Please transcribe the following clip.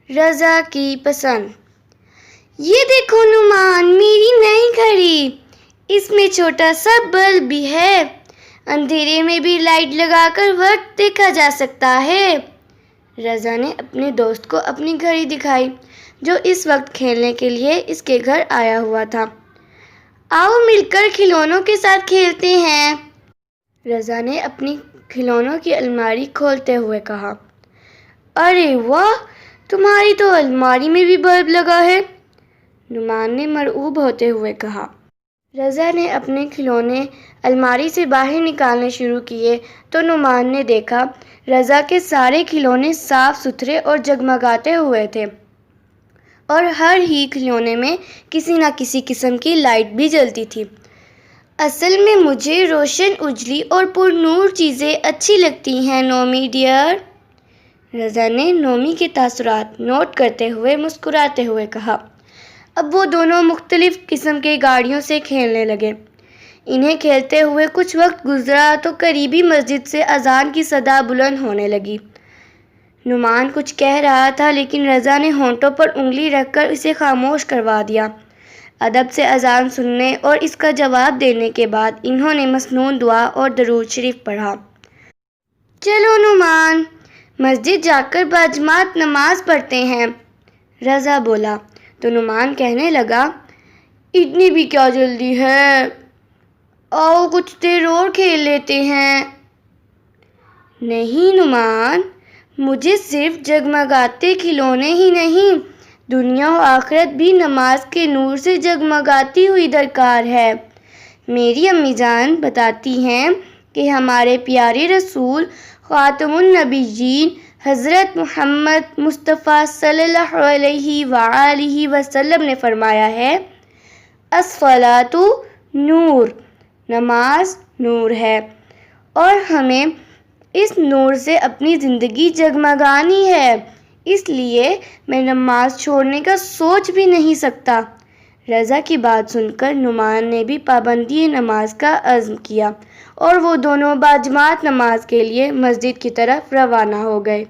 رضا کی پسند۔ یہ دیکھو نعمان، میری نئی گھڑی، اس میں چھوٹا سا بلب بھی ہے، اندھیرے میں بھی لائٹ لگا کر وقت دیکھا جا سکتا ہے۔ رضا نے اپنے دوست کو اپنی گھڑی دکھائی جو اس وقت کھیلنے کے لیے اس کے گھر آیا ہوا تھا۔ آؤ مل کر کھلونوں کے ساتھ کھیلتے ہیں۔ رضا نے اپنی کھلونوں کی الماری کھولتے ہوئے کہا۔ ارے واہ، تمہاری تو الماری میں بھی بلب لگا ہے، نعمان نے مرعوب ہوتے ہوئے کہا۔ رضا نے اپنے کھلونے الماری سے باہر نکالنے شروع کیے تو نعمان نے دیکھا رضا کے سارے کھلونے صاف ستھرے اور جگمگاتے ہوئے تھے، اور ہر ہی کھلونے میں کسی نہ کسی قسم کی لائٹ بھی جلتی تھی۔ اصل میں مجھے روشن، اجلی اور پر نور چیزیں اچھی لگتی ہیں نومی ڈیئر، رضا نے نومی کے تاثرات نوٹ کرتے ہوئے مسکراتے ہوئے کہا۔ اب وہ دونوں مختلف قسم کے گاڑیوں سے کھیلنے لگے۔ انہیں کھیلتے ہوئے کچھ وقت گزرا تو قریبی مسجد سے اذان کی صدا بلند ہونے لگی۔ نعمان کچھ کہہ رہا تھا لیکن رضا نے ہونٹوں پر انگلی رکھ کر اسے خاموش کروا دیا۔ ادب سے اذان سننے اور اس کا جواب دینے کے بعد انہوں نے مسنون دعا اور درود شریف پڑھا۔ چلو نعمان، مسجد جا کر باجماعت نماز پڑھتے ہیں، رضا بولا تو نعمان کہنے لگا، اتنی بھی کیا جلدی ہے، آؤ کچھ دیر اور کھیل لیتے ہیں۔ نہیں نعمان، مجھے صرف جگمگاتے کھلونے ہی نہیں، دنیا و آخرت بھی نماز کے نور سے جگمگاتی ہوئی درکار ہے۔ میری امی جان بتاتی ہیں کہ ہمارے پیارے رسول خاتم النبیین حضرت محمد مصطفیٰ صلی اللہ علیہ وآلہ وسلم نے فرمایا ہے، الصلاۃ نور، نماز نور ہے، اور ہمیں اس نور سے اپنی زندگی جگمگانی ہے، اس لیے میں نماز چھوڑنے کا سوچ بھی نہیں سکتا۔ رضا کی بات سن کر نعمان نے بھی پابندی نماز کا عزم کیا اور وہ دونوں باجماعت نماز کے لیے مسجد کی طرف روانہ ہو گئے۔